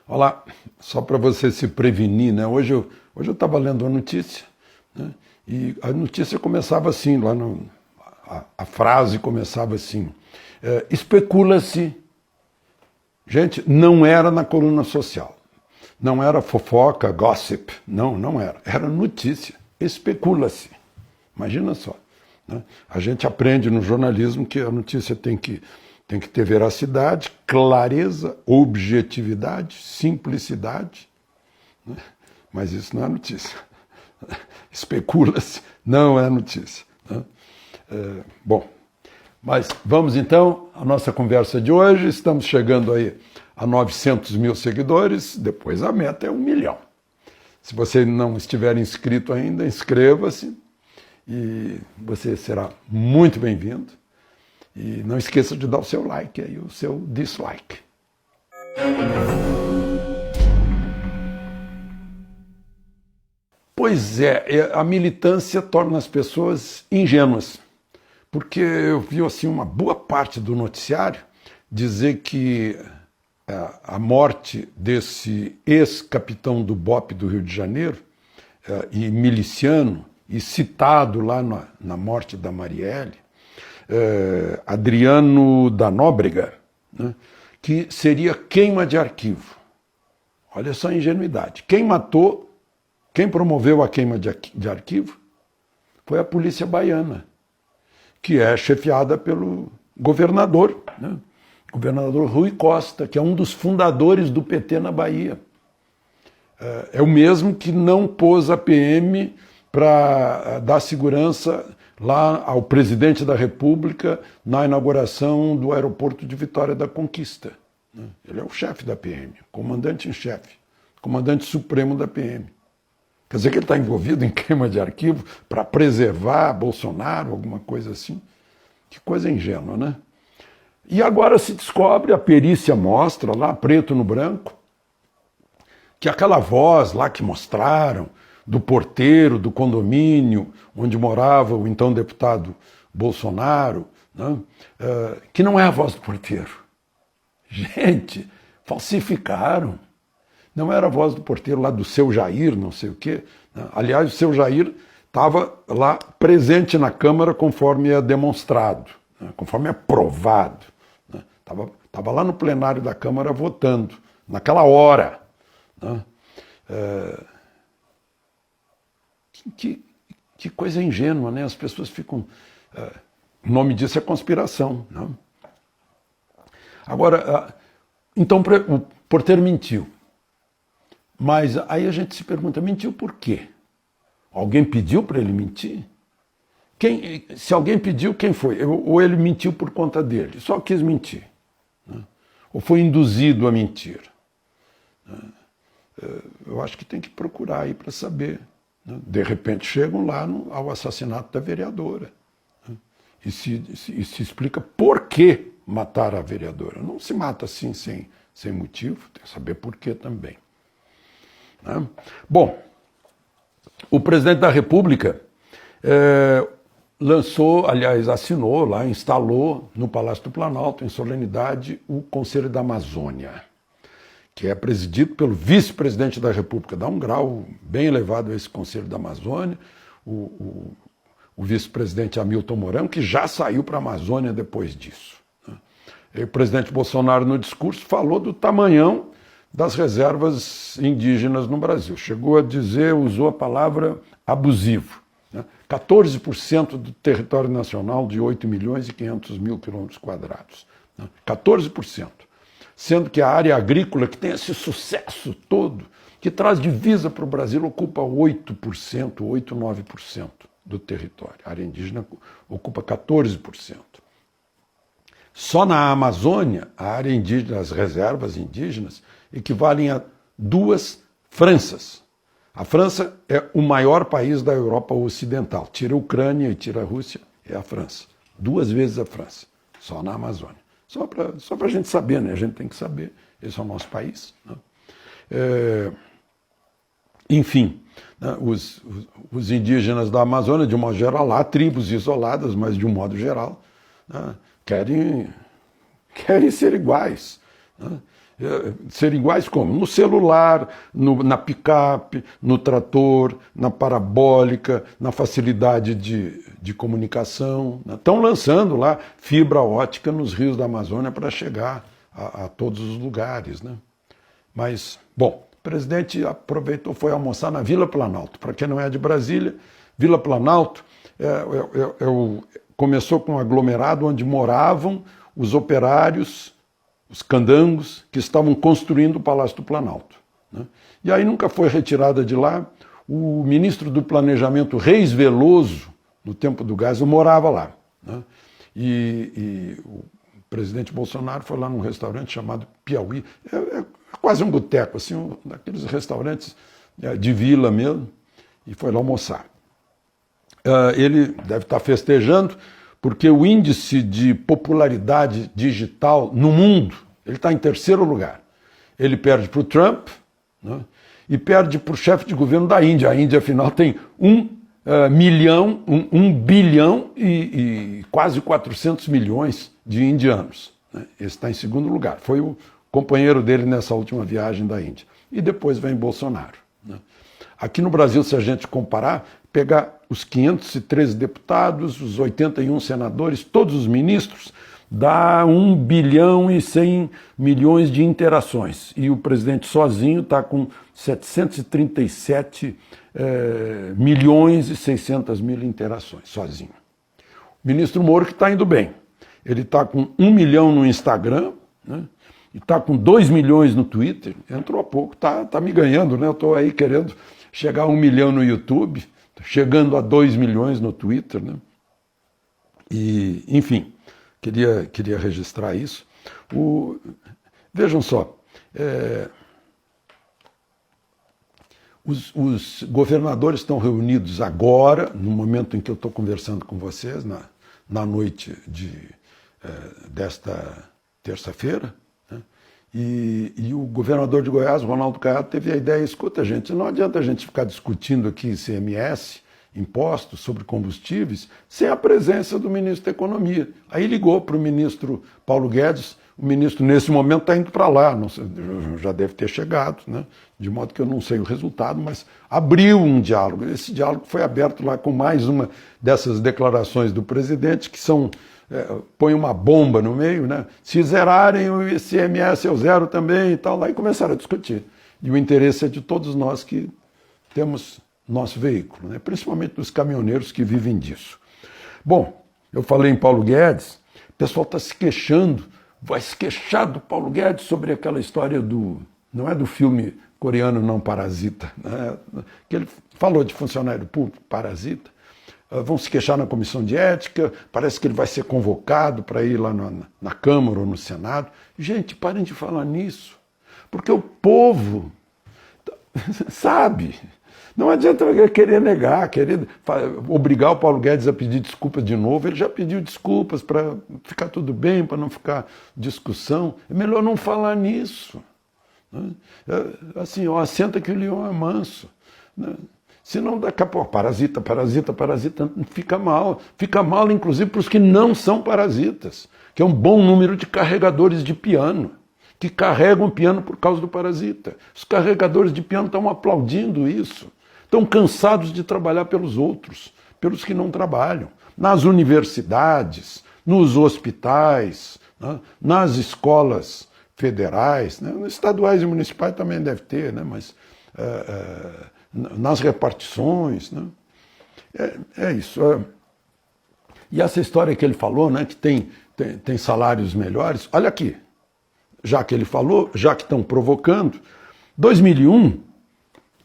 Olá, só para você se prevenir, né? Hoje eu estava lendo uma notícia, né? E a notícia começava assim, a frase começava assim, especula-se, gente, não era na coluna social, não era fofoca, gossip, não era, era notícia, especula-se, imagina só. Né? A gente aprende no jornalismo que a notícia tem que ter veracidade, clareza, objetividade, simplicidade, né? Mas isso não é notícia. Especula-se, não é notícia. Né? Bom, mas vamos então à nossa conversa de hoje. Estamos chegando aí a 900 mil seguidores, depois a meta é 1 milhão. Se você não estiver inscrito ainda, inscreva-se e você será muito bem-vindo. E não esqueça de dar o seu like e o seu dislike. Pois é, a militância torna as pessoas ingênuas, porque eu vi assim uma boa parte do noticiário dizer que a morte desse ex-capitão do BOPE do Rio de Janeiro e miliciano, e citado lá na morte da Marielle, Adriano da Nóbrega, né, que seria queima de arquivo. Olha só a ingenuidade. Quem matou, quem promoveu a queima de arquivo foi a polícia baiana, que é chefiada pelo governador, né, governador Rui Costa, que é um dos fundadores do PT na Bahia. É o mesmo que não pôs a PM para dar segurança lá ao presidente da República na inauguração do aeroporto de Vitória da Conquista. Ele é o chefe da PM, comandante em chefe, comandante supremo da PM. Quer dizer que ele está envolvido em queima de arquivo para preservar Bolsonaro, alguma coisa assim. Que coisa ingênua, né? E agora se descobre, a perícia mostra lá, preto no branco, que aquela voz lá que mostraram, do porteiro do condomínio onde morava o então deputado Bolsonaro, né, que não é a voz do porteiro. Gente, falsificaram. Não era a voz do porteiro lá do seu Jair, não sei o quê. Né? Aliás, o seu Jair estava lá presente na Câmara conforme é demonstrado, né, conforme é provado. Estava lá no plenário da Câmara votando, naquela hora. Né? Que coisa ingênua, né? As pessoas ficam... o nome disso é conspiração. Né? Agora, então o porteiro mentiu. Mas aí a gente se pergunta, mentiu por quê? Alguém pediu para ele mentir? Se alguém pediu, quem foi? Ou ele mentiu por conta dele? Só quis mentir. Né? Ou foi induzido a mentir? Eu acho que tem que procurar aí para saber. Né? De repente chegam lá ao assassinato da vereadora. Né? E se explica por que matar a vereadora. Não se mata assim sem motivo, tem que saber por que também. Né? Bom, o presidente da República lançou, aliás, assinou lá, instalou no Palácio do Planalto, em solenidade, o Conselho da Amazônia, que é presidido pelo vice-presidente da República. Dá um grau bem elevado a esse Conselho da Amazônia, o vice-presidente Hamilton Mourão, que já saiu para a Amazônia depois disso. E o presidente Bolsonaro, no discurso, falou do tamanhão das reservas indígenas no Brasil. Chegou a dizer, usou a palavra abusivo. 14% do território nacional de 8 milhões e 500 mil quilômetros quadrados. 14%. Sendo que a área agrícola, que tem esse sucesso todo, que traz divisa para o Brasil, ocupa 8%, 8, 9% do território. A área indígena ocupa 14%. Só na Amazônia, a área indígena, as reservas indígenas, equivalem a 2 Franças. A França é o maior país da Europa Ocidental. Tira a Ucrânia e tira a Rússia, é a França. 2 vezes a França, só na Amazônia. Só para a gente saber, né? A gente tem que saber, esse é o nosso país. Né? Enfim, né? Os indígenas da Amazônia, de um modo geral, há tribos isoladas, mas de um modo geral, né? querem ser iguais. Né? Ser iguais como? No celular, na picape, no trator, na parabólica, na facilidade de comunicação. Estão lançando lá fibra ótica nos rios da Amazônia para chegar a todos os lugares, né? Mas, bom, o presidente aproveitou, foi almoçar na Vila Planalto. Para quem não é de Brasília, Vila Planalto começou com um aglomerado onde moravam os operários, os candangos, que estavam construindo o Palácio do Planalto, né? E aí nunca foi retirada de lá. O ministro do Planejamento, Reis Veloso, no tempo do Geisel, morava lá, né? E o presidente Bolsonaro foi lá num restaurante chamado Piauí, é quase um boteco, assim, daqueles restaurantes de vila mesmo, e foi lá almoçar. Ele deve estar festejando, porque o índice de popularidade digital no mundo, ele está em terceiro lugar. Ele perde para o Trump, né, e perde para o chefe de governo da Índia. A Índia, afinal, tem 1 bilhão e quase 400 milhões de indianos, né? Esse está em segundo lugar. Foi o companheiro dele nessa última viagem da Índia. E depois vem Bolsonaro, né? Aqui no Brasil, se a gente comparar, pegar os 513 deputados, os 81 senadores, todos os ministros, dá 1 bilhão e 100 milhões de interações. E o presidente sozinho está com 737 milhões e 600 mil interações, sozinho. O ministro Moro que está indo bem. Ele está com 1 milhão no Instagram, né? E está com 2 milhões no Twitter. Entrou há pouco, tá me ganhando, né? Eu estou aí querendo chegar a 1 milhão no YouTube, chegando a 2 milhões no Twitter, né? E, enfim, queria registrar isso. Vejam só, os governadores estão reunidos agora, no momento em que eu estou conversando com vocês, na noite desta terça-feira, né? E o governador de Goiás, Ronaldo Caiado, teve a ideia: escuta, gente, não adianta a gente ficar discutindo aqui ICMS, impostos sobre combustíveis, sem a presença do ministro da Economia. Aí ligou para o ministro Paulo Guedes. O ministro, nesse momento, está indo para lá, não sei, já deve ter chegado, né? De modo que eu não sei o resultado, mas abriu um diálogo. Esse diálogo foi aberto lá com mais uma dessas declarações do presidente, que são, põe uma bomba no meio, né? Se zerarem o ICMS, eu zero também e tal. Lá e começaram a discutir. E o interesse é de todos nós que temos nosso veículo, né? Principalmente dos caminhoneiros que vivem disso. Bom, eu falei em Paulo Guedes, o pessoal está se queixando, vai se queixar do Paulo Guedes sobre aquela história não é do filme coreano Não Parasita, né? Que ele falou de funcionário público, parasita. Vão se queixar na comissão de ética, parece que ele vai ser convocado para ir lá na Câmara ou no Senado. Gente, parem de falar nisso, porque o povo sabe. Não adianta querer negar, querer obrigar o Paulo Guedes a pedir desculpas de novo. Ele já pediu desculpas para ficar tudo bem, para não ficar discussão. É melhor não falar nisso, né? Assim, ó, senta que o leão é manso, né? Senão daqui a pouco, parasita, fica mal. Fica mal, inclusive, para os que não são parasitas, que é um bom número de carregadores de piano, que carregam piano por causa do parasita. Os carregadores de piano estão aplaudindo isso. Estão cansados de trabalhar pelos outros, pelos que não trabalham. Nas universidades, nos hospitais, né? Nas escolas federais, né? Estaduais e municipais também deve ter, né? Mas nas repartições, né? É isso. E essa história que ele falou, né? Que tem salários melhores. Olha aqui, já que ele falou, já que estão provocando, 2001...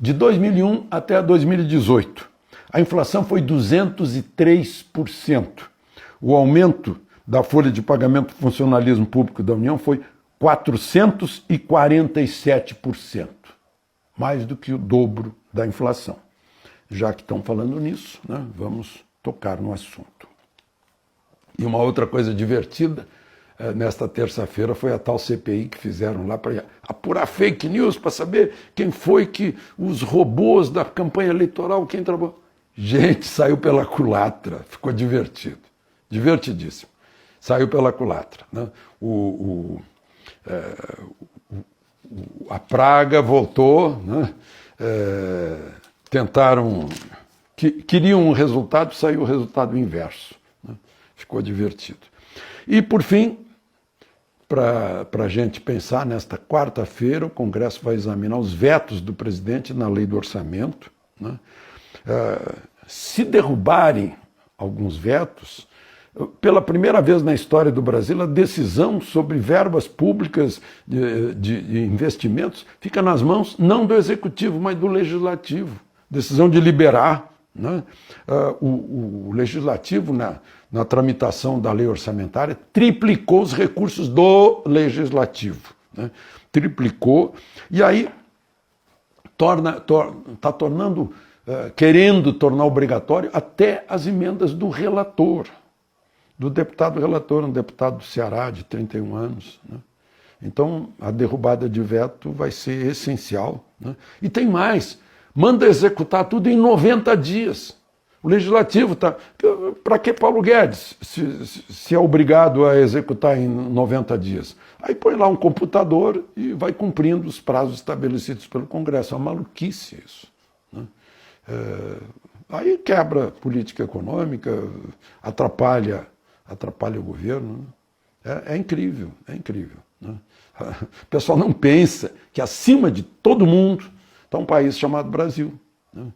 De 2001 até 2018, a inflação foi 203%. O aumento da folha de pagamento do funcionalismo público da União foi 447%. Mais do que o dobro da inflação. Já que estão falando nisso, né, vamos tocar no assunto. E uma outra coisa divertida, nesta terça-feira, foi a tal CPI que fizeram lá para apurar fake news, para saber quem foi que os robôs da campanha eleitoral, quem trabalhou. Gente, saiu pela culatra, ficou divertido, divertidíssimo. Saiu pela culatra, né? a praga voltou, né? Tentaram, queriam um resultado, saiu o resultado inverso, né? Ficou divertido. E, por fim, para a gente pensar, nesta quarta-feira o Congresso vai examinar os vetos do presidente na lei do orçamento, né? Se derrubarem alguns vetos, pela primeira vez na história do Brasil, a decisão sobre verbas públicas de investimentos fica nas mãos não do Executivo, mas do Legislativo. Decisão de liberar, né? O Legislativo, na tramitação da lei orçamentária, triplicou os recursos do Legislativo, né? Triplicou, e aí está tornando, querendo tornar obrigatório até as emendas do relator, do deputado relator, um deputado do Ceará de 31 anos. Né? Então, a derrubada de veto vai ser essencial. Né? E tem mais, manda executar tudo em 90 dias. O Legislativo está... Para que Paulo Guedes, se é obrigado a executar em 90 dias? Aí põe lá um computador e vai cumprindo os prazos estabelecidos pelo Congresso. É uma maluquice isso. Né? Aí quebra a política econômica, atrapalha o governo. Né? É incrível, é incrível. Né? O pessoal não pensa que acima de todo mundo está um país chamado Brasil, né?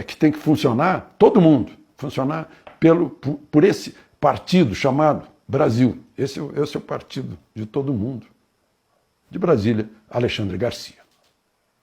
Que tem que funcionar, todo mundo, funcionar por esse partido chamado Brasil. Esse é o partido de todo mundo. De Brasília, Alexandre Garcia.